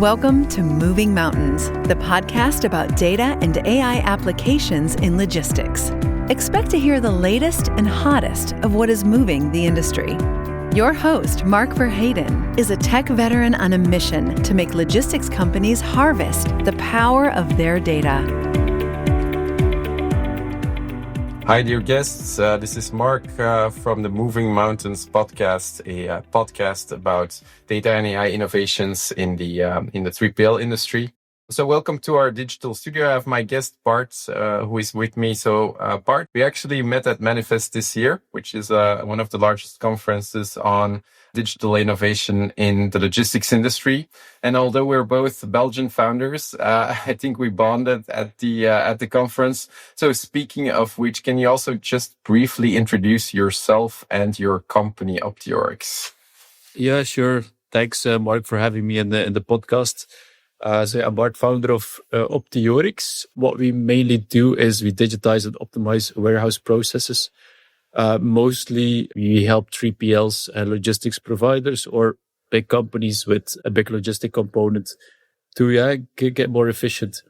Welcome to Moving Mountains, the podcast about data and AI applications in logistics. Expect to hear the latest and hottest of what is moving the industry. Your host, Bart Gadeyne, is a tech veteran on a mission to make logistics companies harvest the power of their data. Hi, dear guests. This is Mark from the Moving Mountains podcast, a podcast about data and AI innovations in the 3PL industry. So welcome to our digital studio. I have my guest, Bart, who is with me. So Bart, we actually met at Manifest this year, which is one of the largest conferences on digital innovation in the logistics industry. And although we're both Belgian founders, I think we bonded at the conference. So speaking of which, can you also just briefly introduce yourself and your company, Optioryx? Yeah, sure. Thanks, Mark, for having me in the podcast. So I'm Bart, founder of Optioryx. What we mainly do is we digitize and optimize warehouse processes. Mostly we help 3PLs and logistics providers or big companies with a big logistic component to get more efficient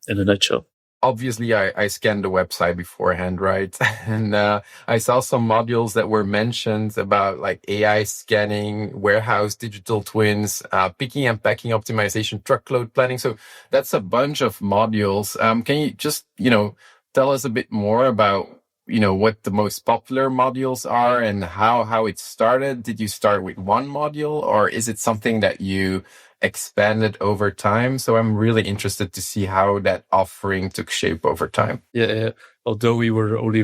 in a nutshell. Obviously, I scanned the website beforehand, right? And I saw some modules that were mentioned about like AI scanning, warehouse digital twins, picking and packing optimization, truckload planning. So that's a bunch of modules. Can you just, tell us a bit more about, what the most popular modules are and how it started? Did you start with one module or is it something that you expanded over time? So I'm really interested to see how that offering took shape over time. Yeah. Although we were only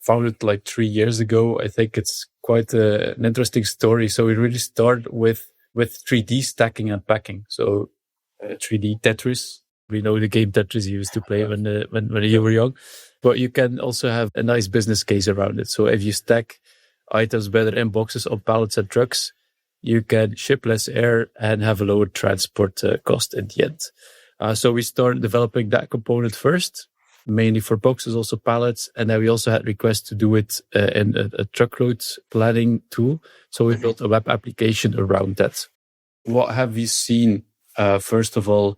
founded like 3 years ago, I think it's quite an interesting story. So we really start with 3D stacking and packing. So 3D Tetris. We know the game Tetris you used to play when you were young, but you can also have a nice business case around it. So if you stack items better in boxes on pallets and trucks, you can ship less air and have a lower transport cost in the end. So we started developing that component first, mainly for boxes, also pallets. And then we also had requests to do it in a truckload planning tool. So we built a web application around that. What have we seen? First of all,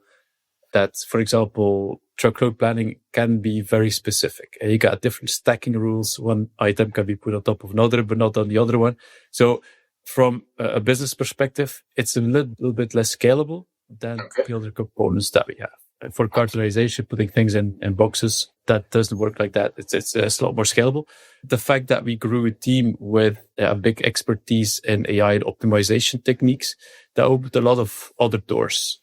that, for example, truckload planning can be very specific. You got different stacking rules. One item can be put on top of another, but not on the other one. So from a business perspective, it's a little bit less scalable than the other components that we have. And for cartonization, putting things in boxes, that doesn't work like that. It's a lot more scalable. The fact that we grew a team with a big expertise in AI and optimization techniques, that opened a lot of other doors.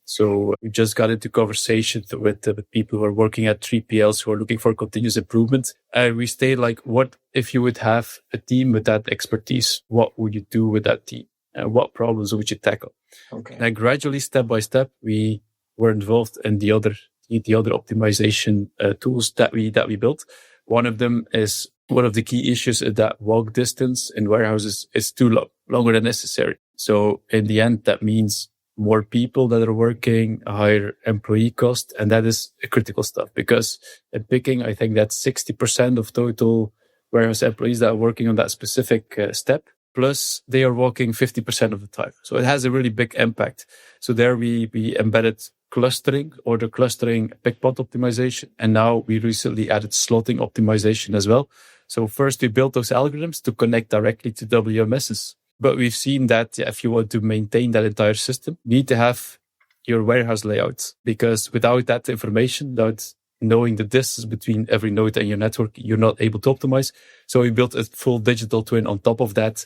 So we just got into conversations with people who are working at 3PLs who are looking for continuous improvement. And we stayed like, what if you would have a team with that expertise? What would you do with that team? And what problems would you tackle? Okay. And gradually, step by step, we were involved in the other optimization tools that we built. One of them is one of the key issues is that walk distance in warehouses is too long, longer than necessary. So in the end, that means more people that are working, a higher employee cost. And that is critical stuff because in picking, I think that's 60% of total warehouse employees that are working on that specific step. Plus they are walking 50% of the time. So it has a really big impact. So there we embedded clustering, order clustering, pick pod optimization. And now we recently added slotting optimization as well. So first we built those algorithms to connect directly to WMSs. But we've seen that if you want to maintain that entire system, you need to have your warehouse layout because without that information, without knowing the distance between every node and your network, you're not able to optimize. So we built a full digital twin on top of that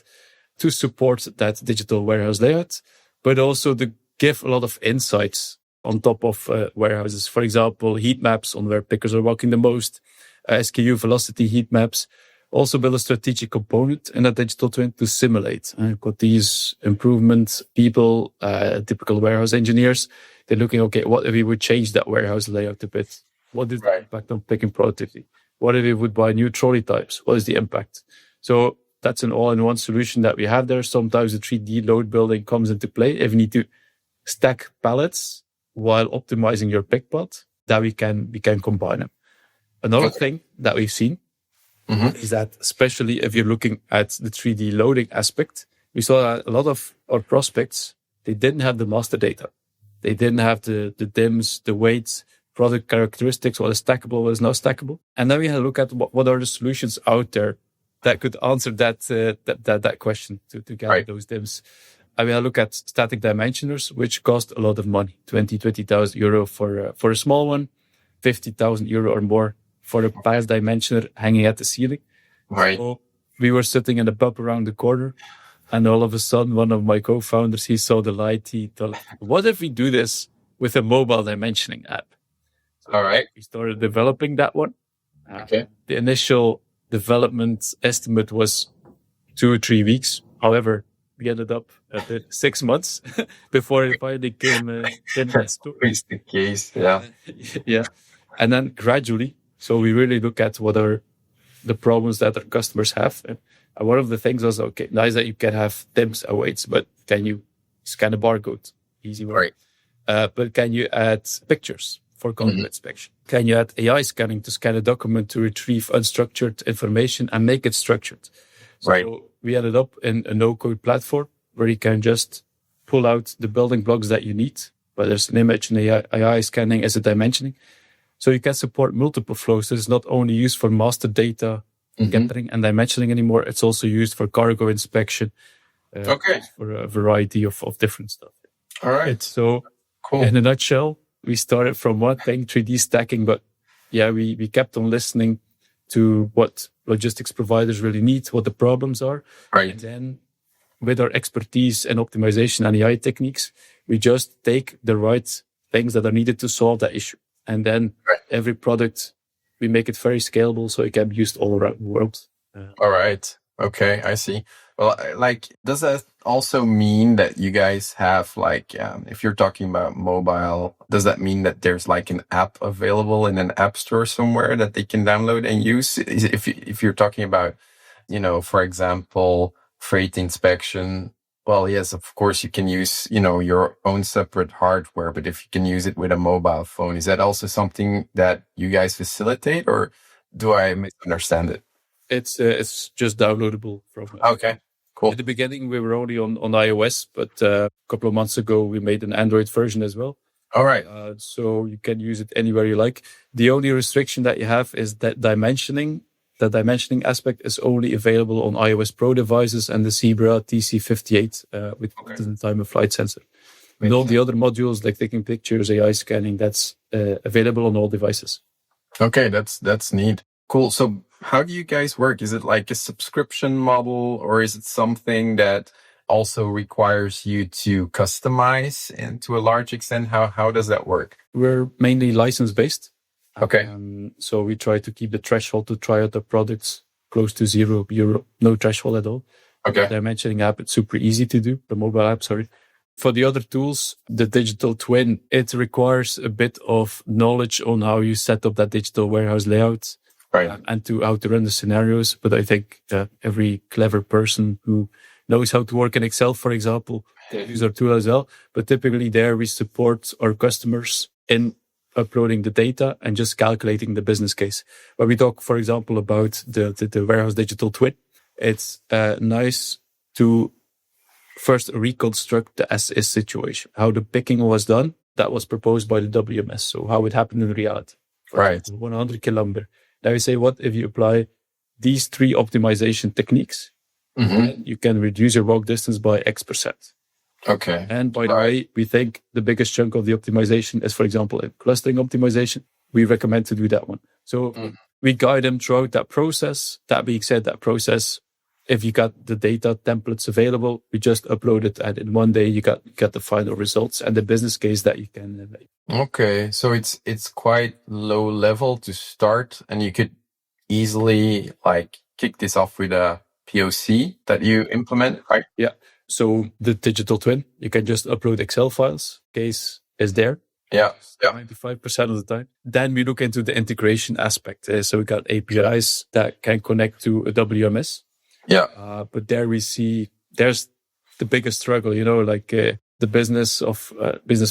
to support that digital warehouse layout, but also to give a lot of insights on top of warehouses. For example, heat maps on where pickers are walking the most, SKU velocity heat maps. Also build a strategic component in a digital twin to simulate. Got these improvement people, typical warehouse engineers. They're looking, okay, what if we would change that warehouse layout a bit? What is the impact on picking productivity? What if we would buy new trolley types? What is the impact? So that's an all-in-one solution that we have there. Sometimes the 3D load building comes into play. If you need to stack pallets while optimizing your pick pod, that we can combine them. Another thing that we've seen is that, especially if you're looking at the 3D loading aspect, we saw that a lot of our prospects, they didn't have the master data. They didn't have the DIMMs, the weights, product characteristics, what is stackable, what is not stackable. And then we had a look at what are the solutions out there that could answer that question to gather those DIMMs. And we had a look at static dimensioners, which cost a lot of money, 20,000 euro for a small one, 50,000 euro or more for a fast dimensioner hanging at the ceiling. Right. So we were sitting in a pub around the corner, and all of a sudden, one of my co-founders, he saw the light. He thought, what if we do this with a mobile dimensioning app? So all right. We started developing that one. Okay. The initial development estimate was 2 or 3 weeks. However, we ended up at 6 months before it finally came That's always the case. Yeah. Yeah. And then gradually, so we really look at what are the problems that our customers have. And one of the things was, okay, nice that you can have DIMMs and weights, but can you scan a barcode? Easy one. Right. But can you add pictures for content inspection? Can you add AI scanning to scan a document to retrieve unstructured information and make it structured? So we ended up in a no-code platform where you can just pull out the building blocks that you need, whether it's an image, an AI scanning, as a dimensioning. So you can support multiple flows. So it's not only used for master data gathering and dimensioning anymore. It's also used for cargo inspection. For a variety of different stuff. All right. So cool. In a nutshell, we started from one thing, 3D stacking, but yeah, we kept on listening to what logistics providers really need, what the problems are. Right. And then with our expertise in optimization and AI techniques, we just take the right things that are needed to solve that issue. And then every product, we make it very scalable so it can be used all around the world. All right. Okay, I see. Well, does that also mean that you guys have if you're talking about mobile, does that mean that there's an app available in an app store somewhere that they can download and use? If you're talking about, for example, freight inspection, well, yes, of course you can use, your own separate hardware, but if you can use it with a mobile phone, is that also something that you guys facilitate, or do I misunderstand it? It's just downloadable from. Okay, cool. At the beginning, we were only on iOS, but a couple of months ago, we made an Android version as well. All right. So you can use it anywhere you like. The only restriction that you have is that dimensioning. The dimensioning aspect is only available on iOS Pro devices and the Zebra TC58 with the time of flight sensor. And all the other modules like taking pictures, AI scanning, that's available on all devices. Okay, that's neat. Cool. So how do you guys work? Is it like a subscription model, or is it something that also requires you to customize, and to a large extent, how does that work? We're mainly license-based. Okay. So we try to keep the threshold to try out the products close to €0, no threshold at all. Okay. The dimensioning app, it's super easy to do, the mobile app, sorry. For the other tools, the digital twin, it requires a bit of knowledge on how you set up that digital warehouse layout. Right. And how to run the scenarios. But I think every clever person who knows how to work in Excel, for example, they use our tool as well. But typically there we support our customers in uploading the data and just calculating the business case. When we talk, for example, about the warehouse digital twin, it's nice to first reconstruct the as-is situation, how the picking was done. That was proposed by the WMS. So how it happened in reality. Right. 100 kilometer. Now we say, what if you apply these 3 optimization techniques? You can reduce your walk distance by X%. Okay. And by the way, we think the biggest chunk of the optimization is, for example, a clustering optimization. We recommend to do that one. So we guide them throughout that process. That being said, that process, if you got the data templates available, we just upload it, and in one day you got the final results and the business case that you can. Okay, so it's quite low level to start, and you could easily kick this off with a POC that you implement, right? Yeah. So the digital twin, you can just upload Excel files. Case is there. Yeah. 95% of the time. Then we look into the integration aspect. So we got APIs that can connect to a WMS. Yeah. But there we see there's the biggest struggle, the business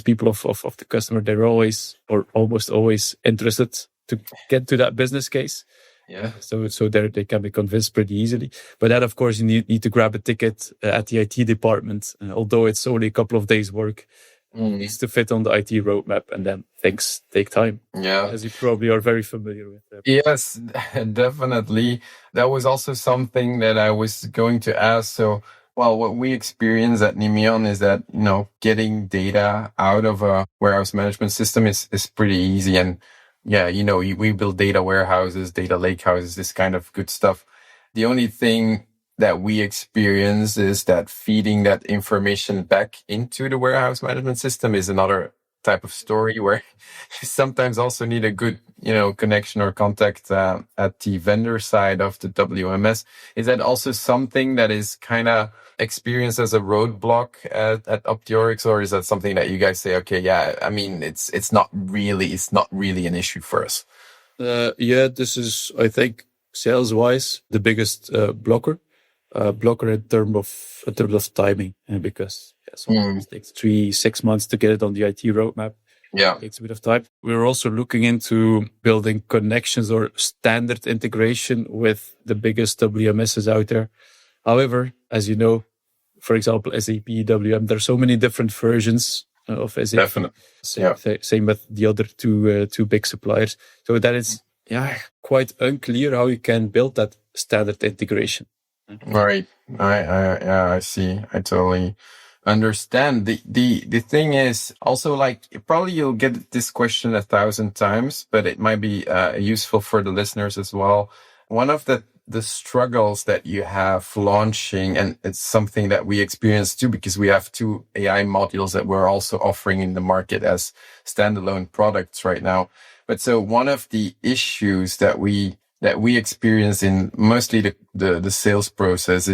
people of the customer. They're always or almost always interested to get to that business case. Yeah. So they can be convinced pretty easily. But then, of course, you need to grab a ticket at the IT department. Although it's only a couple of days work, needs to fit on the IT roadmap, and then things take time. Yeah. As you probably are very familiar with. Yes, definitely. That was also something that I was going to ask. So, well, what we experience at Nimion is that, getting data out of a warehouse management system is pretty easy. And yeah, we build data warehouses, data lake houses, this kind of good stuff. The only thing that we experience is that feeding that information back into the warehouse management system is another type of story where you sometimes also need a good, connection or contact at the vendor side of the WMS. Is that also something that is kind of experienced as a roadblock at Optioryx, or is that something that you guys say, okay, yeah, I mean, it's not really an issue for us? This is, I think, sales-wise, the biggest blocker in terms of timing, because sometimes it takes 3-6 months to get it on the IT roadmap. Yeah, it takes a bit of time. We're also looking into building connections or standard integration with the biggest WMSs out there. However, as you know, for example, SAP WM, there's so many different versions of SAP. Definitely. Same with the other two big suppliers. So that is quite unclear how you can build that standard integration. Right. I see. I totally understand. The thing is also, like, probably you'll get this question 1,000 times, but it might be useful for the listeners as well. One of the struggles that you have launching, and it's something that we experience too, because we have 2 AI modules that we're also offering in the market as standalone products right now. But so one of the issues that we experience in mostly the sales process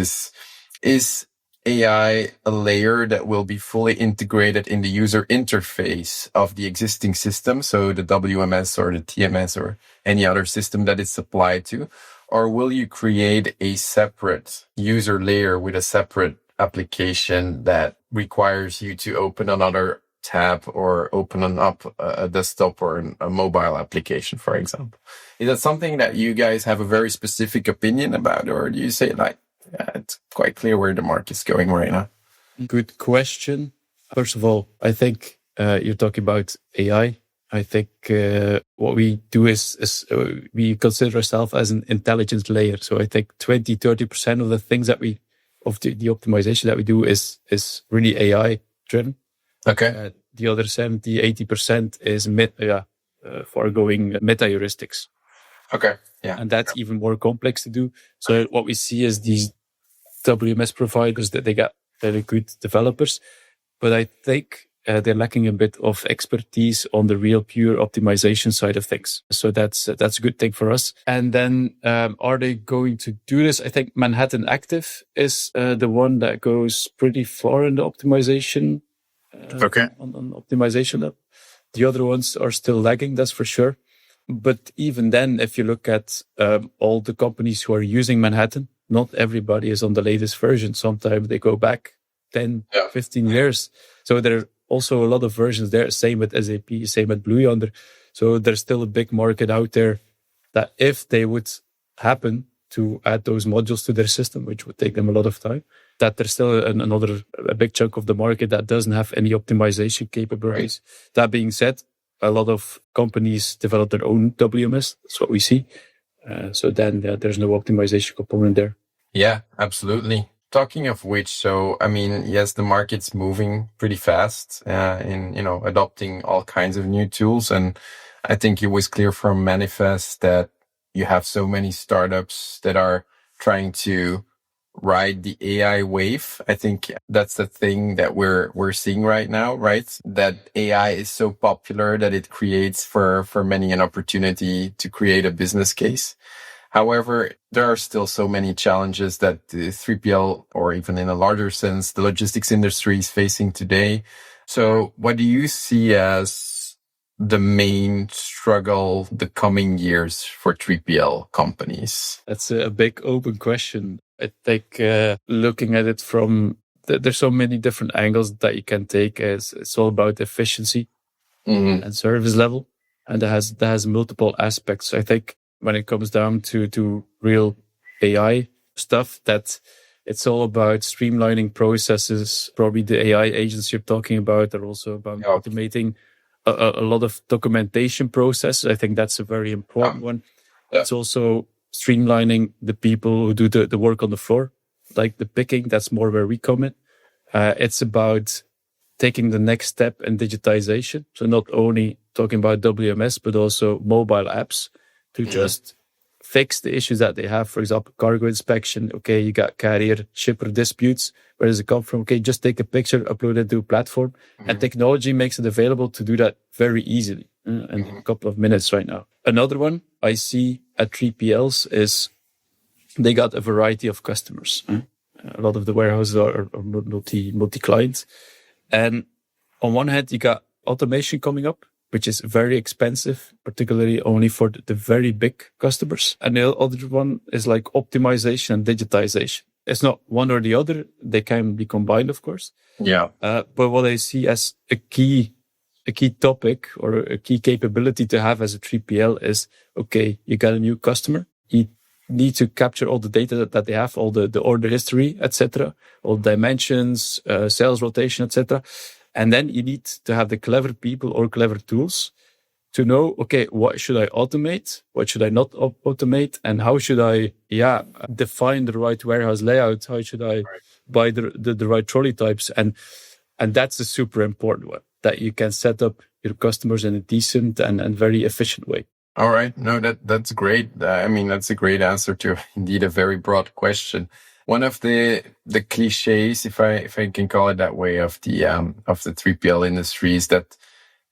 is AI a layer that will be fully integrated in the user interface of the existing system, so the WMS or the TMS or any other system that it's applied to? Or will you create a separate user layer with a separate application that requires you to open another tab or open up a desktop or a mobile application, for example? Is that something that you guys have a very specific opinion about, or do you say, like, it's quite clear where the market's going right now? Good question. First of all, I think you're talking about AI. I think what we do is we consider ourselves as an intelligence layer. So I think 20-30% of the things that the optimization that we do is really AI driven. Okay. The other 70-80% is foregoing meta heuristics. Okay. Yeah. And that's even more complex to do. So what we see is these WMS providers that they got very good developers, but I think they're lacking a bit of expertise on the real pure optimization side of things. So that's a good thing for us. And then are they going to do this? I think Manhattan Active is the one that goes pretty far in the optimization. On optimization level. The other ones are still lagging, that's for sure. But even then, if you look at all the companies who are using Manhattan, not everybody is on the latest version. Sometimes they go back 10, 15 years. So there are also a lot of versions there. Same with SAP, same with Blue Yonder. So there's still a big market out there that if they would happen to add those modules to their system, which would take them a lot of time, that there's still a big chunk of the market that doesn't have any optimization capabilities. Right. That being said, a lot of companies develop their own WMS. That's what we see. So then there's no optimization component there. Yeah, absolutely. Talking of which, so, I mean, yes, the market's moving pretty fast in, adopting all kinds of new tools. And I think it was clear from Manifest that you have so many startups that are trying to ride the AI wave. I think that's the thing that we're seeing right now, right? That AI is so popular that it creates for many an opportunity to create a business case. However, there are still so many challenges that the 3PL, or even in a larger sense, the logistics industry is facing today. So what do you see as the main struggle the coming years for 3PL companies? That's a big open question. I think looking at it from, there's so many different angles that you can take. It's all about efficiency and service level. And that has multiple aspects. I think when it comes down to real AI stuff, that It's all about streamlining processes. Probably the AI agents you're talking about are also about automating a lot of documentation processes. I think that's a very important one. Yeah. It's also streamlining the people who do the work on the floor, like the picking. That's more where we come in. It's about taking the next step in digitization. So not only talking about WMS, but also mobile apps to just fix the issues that they have. For example, cargo inspection. Okay, you got carrier shipper disputes. Where does it come from? Okay, just take a picture, upload it to a platform. And technology makes it available to do that very easily in a couple of minutes right now. Another one I see at 3PLs is they got a variety of customers. A lot of the warehouses are multi-client. And on one hand, you got automation coming up, which is very expensive, particularly only for the very big customers. And the other one is like optimization and digitization. It's not one or the other. They can be combined, of course. Yeah. But what I see as a key topic or a key capability to have as a 3PL is, okay, you got a new customer. You need to capture all the data that they have, all the order history, etc., all dimensions, sales rotation, etc. And then you need to have the clever people or clever tools to know, okay, what should I automate? What should I not automate? And how should I, define the right warehouse layout? How should I buy the right trolley types? And that's a super important one, that you can set up your customers in a decent and very efficient way. All right. No, that's great. I mean, that's a great answer to indeed a very broad question. One of the cliches, if I can call it that way, of the 3PL industry is that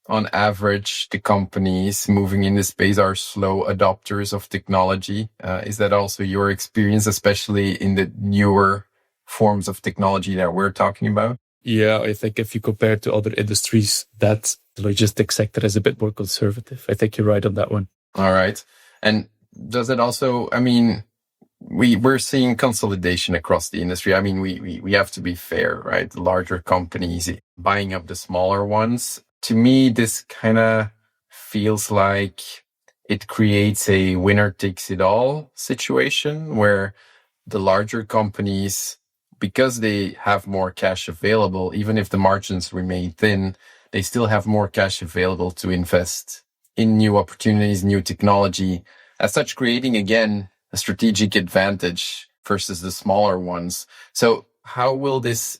on average, the companies moving in this space are slow adopters of technology. Is that also your experience, especially in the newer forms of technology that we're talking about? Yeah, I think if you compare to other industries, that the logistics sector is a bit more conservative. I think you're right on that one. All right. And does it also, I mean, we're seeing consolidation across the industry. I mean, we have to be fair, right? The larger companies buying up the smaller ones. To me, this kind of feels like it creates a winner takes it all situation where the larger companies, because they have more cash available, even if the margins remain thin, they still have more cash available to invest in new opportunities, new technology, as such creating, again, a strategic advantage versus the smaller ones. So how will this,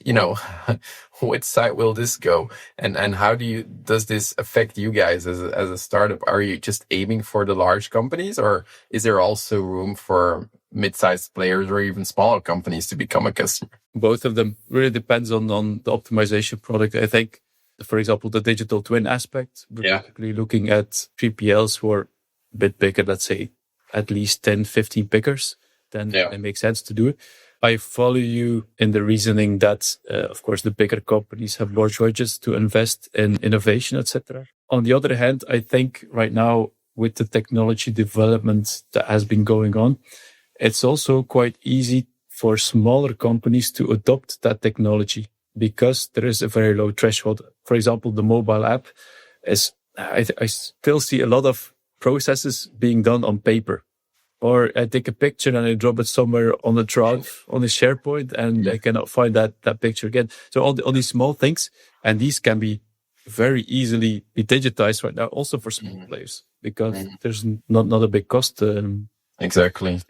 which side will this go? And how does this affect you guys as a startup? Are you just aiming for the large companies, or is there also room for mid-sized players or even smaller companies to become a customer? Both of them really depends on the optimization product. I think, for example, the digital twin aspect, particularly looking at 3PLs who are a bit bigger, let's say at least 10, 15 pickers, then it makes sense to do it. I follow you in the reasoning that, of course, the bigger companies have more choices to invest in innovation, etc. On the other hand, I think right now with the technology development that has been going on, it's also quite easy for smaller companies to adopt that technology because there is a very low threshold. For example, the mobile app is, I still see a lot of processes being done on paper. Or I take a picture and I drop it somewhere on the drive, on the SharePoint, and I cannot find that picture again. So all these small things, and these can be very easily be digitized right now, also for small players, because there's not a big cost. Exactly.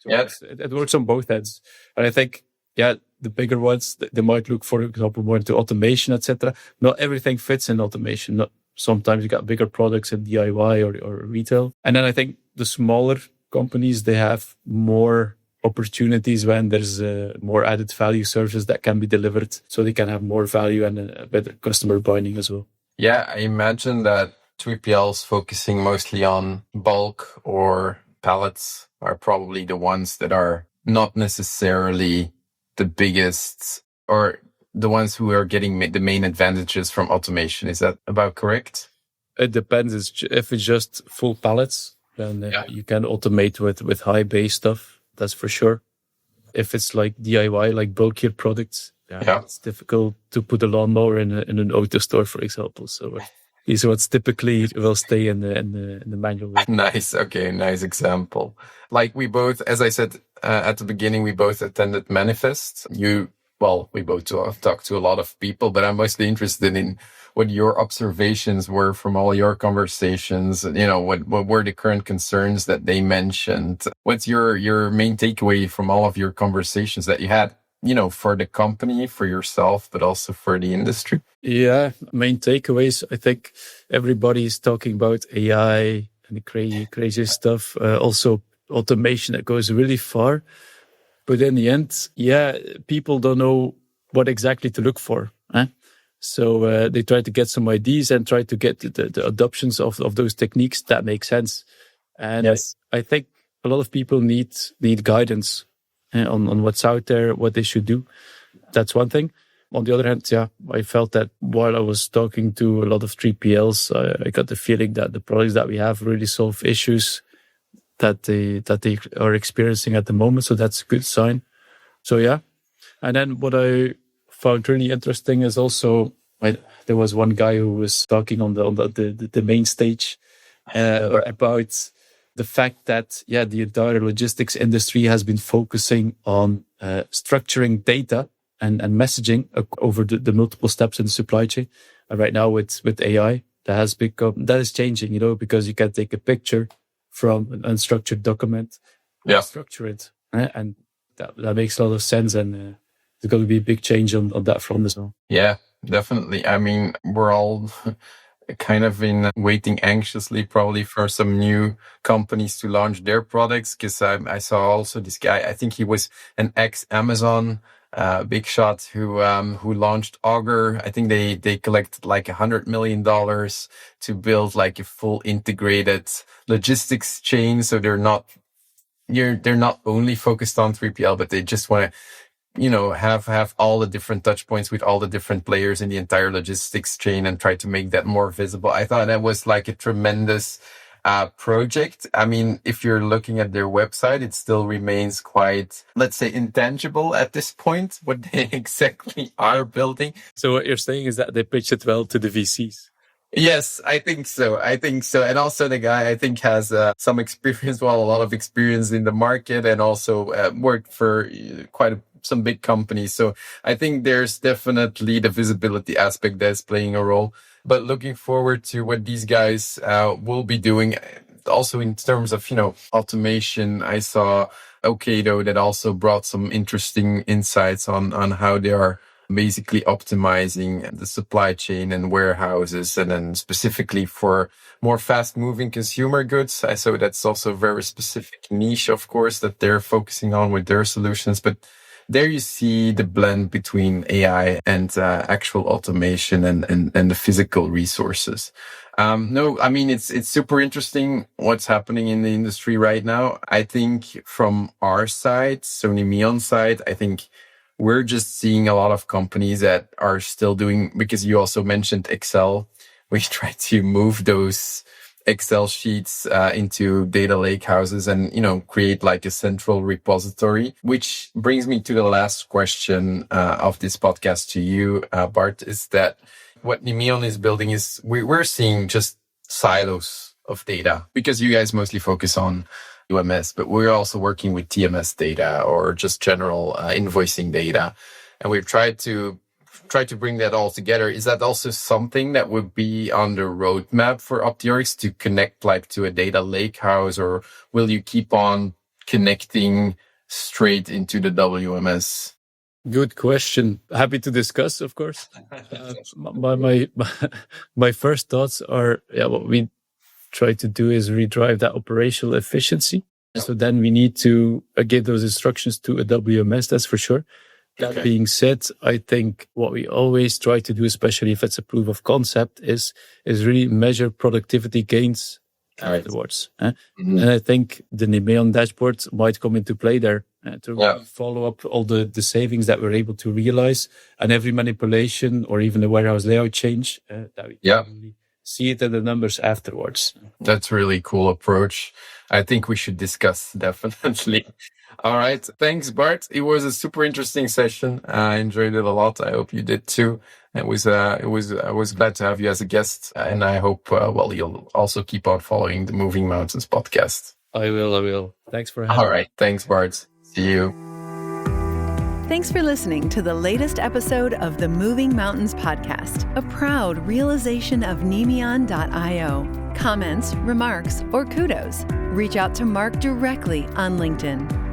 So it works on both ends. And I think, the bigger ones, they might look, for example, more into automation, etc. Not everything fits in automation. Sometimes you got bigger products in DIY or retail. And then I think the smaller companies, they have more opportunities when there's more added value services that can be delivered, so they can have more value and a better customer binding as well. Yeah, I imagine that 3PLs focusing mostly on bulk or pallets are probably the ones that are not necessarily the biggest or the ones who are getting the main advantages from automation. Is that about correct? It depends. If it's just full pallets, then you can automate with high bay stuff. That's for sure. If it's like DIY, like bulkier products, it's difficult to put a lawnmower in an auto store, for example. So These ones typically will stay in the manual way. Nice. Okay. Nice example. Like we both, as I said at the beginning, we both attended Manifest. We both talked to a lot of people, but I'm mostly interested in what your observations were from all your conversations. What were the current concerns that they mentioned? What's your main takeaway from all of your conversations that you had? For the company, for yourself, but also for the industry? Yeah, main takeaways. I think everybody's talking about AI and the crazy stuff. Also automation that goes really far. But in the end, people don't know what exactly to look for. So they try to get some ideas and try to get the adoptions of those techniques that make sense. And yes, I think a lot of people need guidance on what's out there, what they should do. That's one thing. On the other hand, I felt that while I was talking to a lot of 3PLs, I got the feeling that the products that we have really solve issues that they are experiencing at the moment. So that's a good sign. So and then what I found really interesting is also there was one guy who was talking on the main stage about the fact that the entire logistics industry has been focusing on structuring data and messaging over the multiple steps in the supply chain. And right now with AI, that is changing, because you can take a picture from an unstructured document, structure it, and that makes a lot of sense. And there's going to be a big change on that front as well. Yeah, definitely. I mean, we're all kind of waiting anxiously probably for some new companies to launch their products, because I saw also this guy, I think he was an ex-Amazon big shot who launched Augur. I think they collected like $100 million to build like a full integrated logistics chain. So they're not only focused on 3PL, but they just want to have all the different touch points with all the different players in the entire logistics chain and try to make that more visible. I thought that was like a tremendous project. I mean, if you're looking at their website, it still remains quite, let's say, intangible at this point, what they exactly are building. So what you're saying is that they pitched it well to the VCs. Yes, I think so. And also the guy, I think, has some experience, a lot of experience in the market, and also worked for some big companies. So I think there's definitely the visibility aspect that's playing a role. But looking forward to what these guys will be doing. Also in terms of, automation, I saw Okado that also brought some interesting insights on how they are basically optimizing the supply chain and warehouses, and then specifically for more fast-moving consumer goods. So that's also a very specific niche, of course, that they're focusing on with their solutions. But there you see the blend between AI and actual automation and the physical resources. It's super interesting what's happening in the industry right now. I think from our side, Sony Meon side, I think we're just seeing a lot of companies that are still doing, because you also mentioned Excel. We try to move those Excel sheets into data lake houses and, create like a central repository, which brings me to the last question of this podcast to you, Bart, is that what Nemeon is building is we're seeing just silos of data, because you guys mostly focus on UMS, but we're also working with TMS data or just general invoicing data. And we've tried to bring that all together. Is that also something that would be on the roadmap for Optioryx to connect like to a data lake house, or will you keep on connecting straight into the WMS? Good question. Happy to discuss, of course. My first thoughts are, what we try to do is redrive that operational efficiency. So then we need to give those instructions to a WMS, that's for sure. That being said, I think what we always try to do, especially if it's a proof of concept, is really measure productivity gains afterwards. Mm-hmm. And I think the Nemeon dashboard might come into play there to follow up all the savings that we're able to realize, and every manipulation or even the warehouse layout change that we really see it in the numbers afterwards. That's a really cool approach. I think we should discuss, definitely. All right. Thanks, Bart. It was a super interesting session. I enjoyed it a lot. I hope you did too. It was I was glad to have you as a guest, and I hope you'll also keep on following the Moving Mountains podcast. I will. Thanks for having me. All right. Thanks, Bart. See you. Thanks for listening to the latest episode of the Moving Mountains podcast, a proud realization of Nemeon.io. Comments, remarks, or kudos, reach out to Mark directly on LinkedIn.